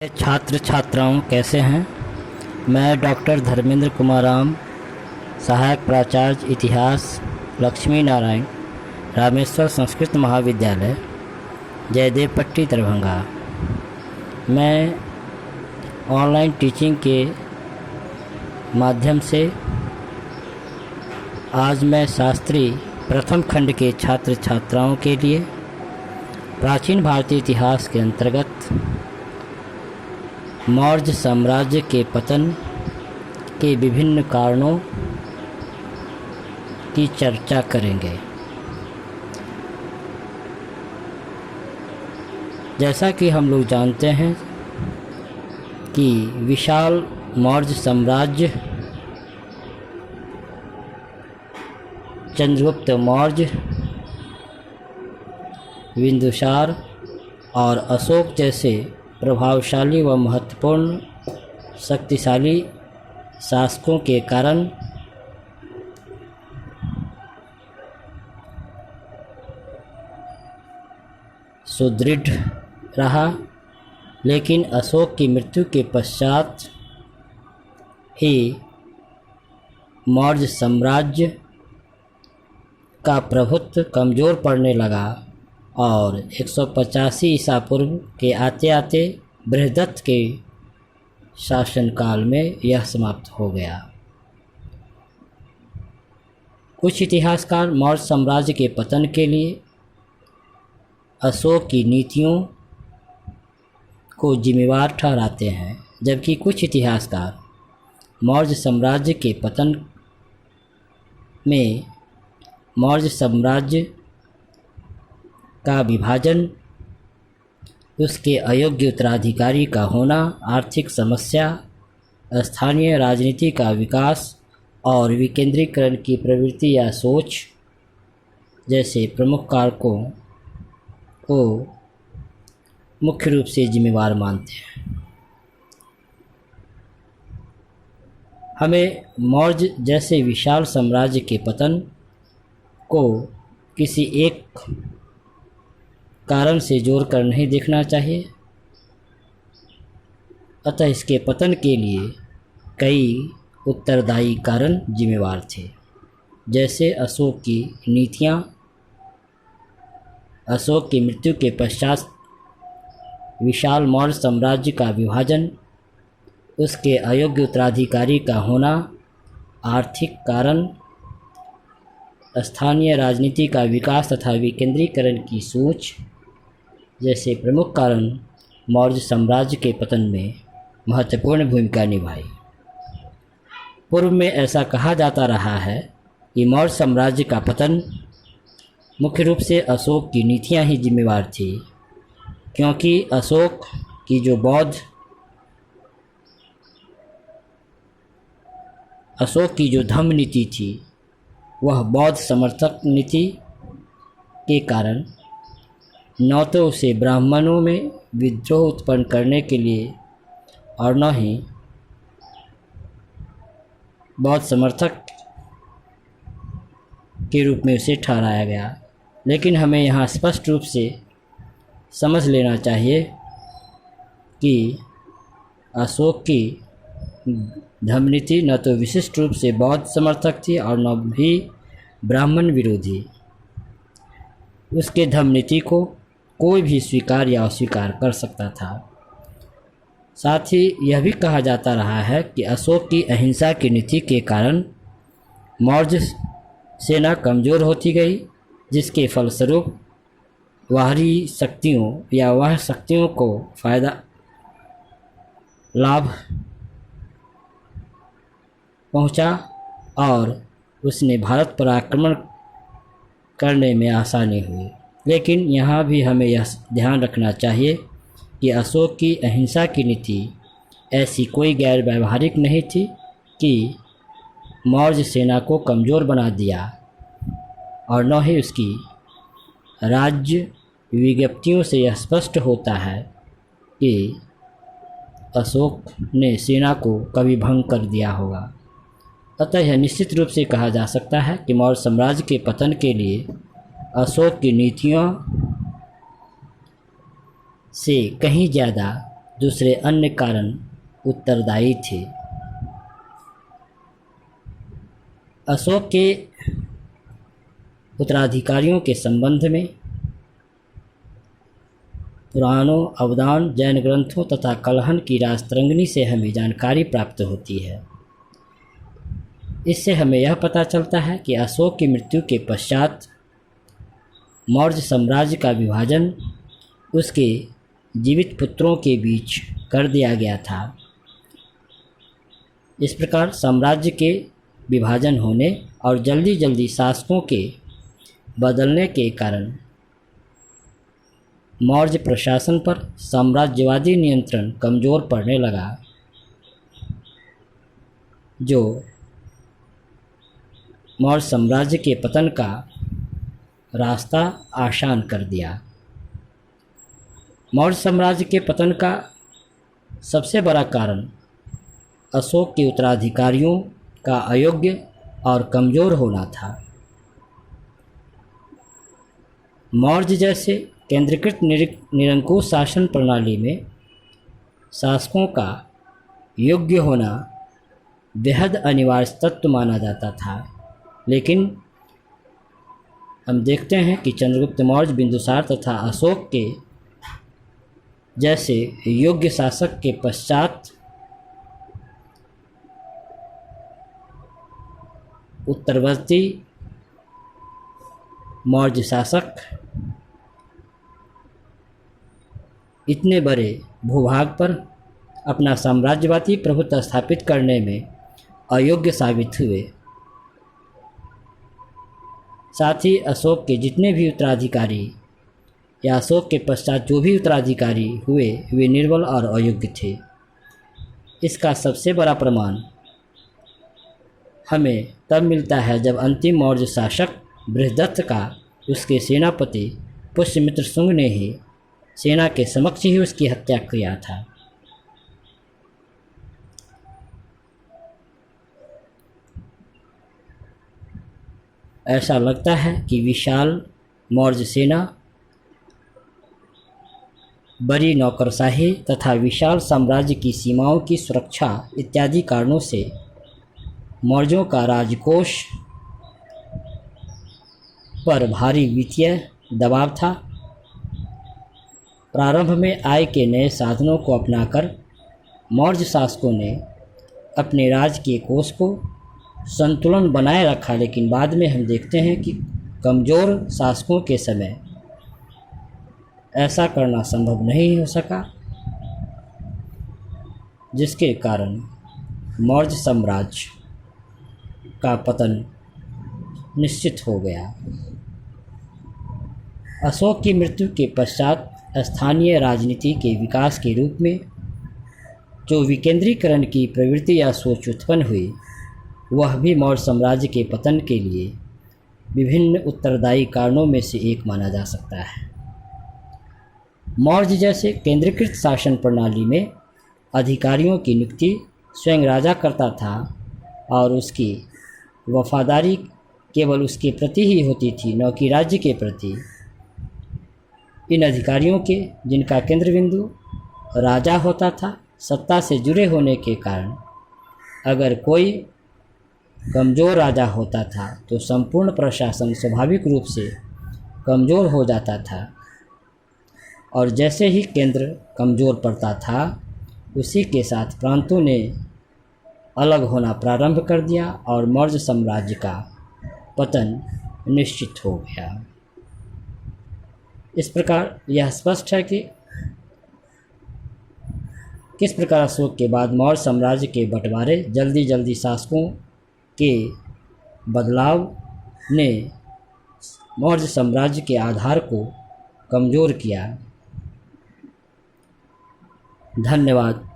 छात्र छात्राओं कैसे हैं। मैं डॉक्टर धर्मेंद्र कुमार राम, सहायक प्राचार्य इतिहास, लक्ष्मी नारायण रामेश्वर संस्कृत महाविद्यालय, जयदेव पट्टी, दरभंगा। मैं ऑनलाइन टीचिंग के माध्यम से आज मैं शास्त्री प्रथम खंड के छात्र छात्राओं के लिए प्राचीन भारतीय इतिहास के अंतर्गत मौर्य साम्राज्य के पतन के विभिन्न कारणों की चर्चा करेंगे। जैसा कि हम लोग जानते हैं कि विशाल मौर्य साम्राज्य चंद्रगुप्त मौर्य, बिंदुसार और अशोक जैसे प्रभावशाली व महत्वपूर्ण शक्तिशाली शासकों के कारण सुदृढ़ रहा, लेकिन अशोक की मृत्यु के पश्चात ही मौर्य साम्राज्य का प्रभुत्व कमज़ोर पड़ने लगा और 185 ईसा पूर्व के आते आते बृहदत्त के शासनकाल में यह समाप्त हो गया। कुछ इतिहासकार मौर्य साम्राज्य के पतन के लिए अशोक की नीतियों को जिम्मेवार ठहराते हैं, जबकि कुछ इतिहासकार मौर्य साम्राज्य के पतन में मौर्य साम्राज्य का विभाजन, उसके अयोग्य उत्तराधिकारी का होना, आर्थिक समस्या, स्थानीय राजनीति का विकास और विकेंद्रीकरण की प्रवृत्ति या सोच जैसे प्रमुख कारकों को मुख्य रूप से जिम्मेवार मानते हैं। हमें मौर्य जैसे विशाल साम्राज्य के पतन को किसी एक कारण से जोड़कर नहीं देखना चाहिए, अतः इसके पतन के लिए कई उत्तरदायी कारण जिम्मेवार थे, जैसे अशोक की नीतियाँ, अशोक की मृत्यु के पश्चात विशाल मौर्य साम्राज्य का विभाजन, उसके अयोग्य उत्तराधिकारी का होना, आर्थिक कारण, स्थानीय राजनीति का विकास तथा विकेंद्रीकरण की सोच जैसे प्रमुख कारण मौर्य साम्राज्य के पतन में महत्वपूर्ण भूमिका निभाई। पूर्व में ऐसा कहा जाता रहा है कि मौर्य साम्राज्य का पतन मुख्य रूप से अशोक की नीतियां ही जिम्मेवार थी, क्योंकि अशोक की जो धम्म नीति थी वह बौद्ध समर्थक नीति के कारण न तो उसे ब्राह्मणों में विद्रोह उत्पन्न करने के लिए और न ही बौद्ध समर्थक के रूप में उसे ठहराया गया। लेकिन हमें यहाँ स्पष्ट रूप से समझ लेना चाहिए कि अशोक की धम्मनीति न तो विशिष्ट रूप से बौद्ध समर्थक थी और न भी ब्राह्मण विरोधी। उसके धम्मनीति को कोई भी स्वीकार या अस्वीकार कर सकता था। साथ ही यह भी कहा जाता रहा है कि अशोक की अहिंसा की नीति के कारण मौर्य सेना कमज़ोर होती गई, जिसके फलस्वरूप बाहरी शक्तियों या वह शक्तियों को लाभ पहुंचा और उसने भारत पर आक्रमण करने में आसानी हुई। लेकिन यहाँ भी हमें यह ध्यान रखना चाहिए कि अशोक की अहिंसा की नीति ऐसी कोई गैर व्यावहारिक नहीं थी कि मौर्य सेना को कमज़ोर बना दिया, और न ही उसकी राज्य विज्ञप्तियों से यह स्पष्ट होता है कि अशोक ने सेना को कभी भंग कर दिया होगा। अतः यह निश्चित रूप से कहा जा सकता है कि मौर्य साम्राज्य के पतन के लिए अशोक की नीतियों से कहीं ज़्यादा दूसरे अन्य कारण उत्तरदायी थे। अशोक के उत्तराधिकारियों के संबंध में पुराणों, अवदान, जैन ग्रंथों तथा कलहन की राजतरंगिणी से हमें जानकारी प्राप्त होती है। इससे हमें यह पता चलता है कि अशोक की मृत्यु के पश्चात मौर्य साम्राज्य का विभाजन उसके जीवित पुत्रों के बीच कर दिया गया था। इस प्रकार साम्राज्य के विभाजन होने और जल्दी जल्दी शासकों के बदलने के कारण मौर्य प्रशासन पर साम्राज्यवादी नियंत्रण कमज़ोर पड़ने लगा, जो मौर्य साम्राज्य के पतन का रास्ता आसान कर दिया। मौर्य साम्राज्य के पतन का सबसे बड़ा कारण अशोक के उत्तराधिकारियों का अयोग्य और कमज़ोर होना था। मौर्य जैसे केंद्रीकृत निरंकुश शासन प्रणाली में शासकों का योग्य होना बेहद अनिवार्य तत्व माना जाता था, लेकिन हम देखते हैं कि चंद्रगुप्त मौर्य, बिंदुसार तथा अशोक के जैसे योग्य शासक के पश्चात उत्तरवर्ती मौर्य शासक इतने बड़े भूभाग पर अपना साम्राज्यवादी प्रभुत्व स्थापित करने में अयोग्य साबित हुए। साथ ही अशोक के जितने भी उत्तराधिकारी या अशोक के पश्चात जो भी उत्तराधिकारी हुए वे निर्बल और अयोग्य थे। इसका सबसे बड़ा प्रमाण हमें तब मिलता है जब अंतिम मौर्य शासक बृहदत्त का उसके सेनापति पुष्यमित्र शुंग ने ही सेना के समक्ष ही उसकी हत्या किया था। ऐसा लगता है कि विशाल मौर्य सेना, बड़ी नौकरशाही तथा विशाल साम्राज्य की सीमाओं की सुरक्षा इत्यादि कारणों से मौर्यों का राजकोष पर भारी वित्तीय दबाव था। प्रारंभ में आय के नए साधनों को अपनाकर मौर्य शासकों ने अपने राजकीय कोष को संतुलन बनाए रखा, लेकिन बाद में हम देखते हैं कि कमज़ोर शासकों के समय ऐसा करना संभव नहीं हो सका, जिसके कारण मौर्य साम्राज्य का पतन निश्चित हो गया। अशोक की मृत्यु के पश्चात स्थानीय राजनीति के विकास के रूप में जो विकेंद्रीकरण की प्रवृत्ति या सोच उत्पन्न हुई, वह भी मौर्य साम्राज्य के पतन के लिए विभिन्न उत्तरदायी कारणों में से एक माना जा सकता है। मौर्य जैसे केंद्रीकृत शासन प्रणाली में अधिकारियों की नियुक्ति स्वयं राजा करता था और उसकी वफादारी केवल उसके प्रति ही होती थी, न कि राज्य के प्रति। इन अधिकारियों के, जिनका केंद्र बिंदु राजा होता था, सत्ता से जुड़े होने के कारण अगर कोई कमज़ोर राजा होता था तो संपूर्ण प्रशासन स्वाभाविक रूप से कमज़ोर हो जाता था, और जैसे ही केंद्र कमज़ोर पड़ता था उसी के साथ प्रांतों ने अलग होना प्रारंभ कर दिया और मौर्य साम्राज्य का पतन निश्चित हो गया। इस प्रकार यह स्पष्ट है कि किस प्रकार अशोक के बाद मौर्य साम्राज्य के बंटवारे, जल्दी जल्दी शासकों के बदलाव ने मौर्य साम्राज्य के आधार को कमज़ोर किया। धन्यवाद।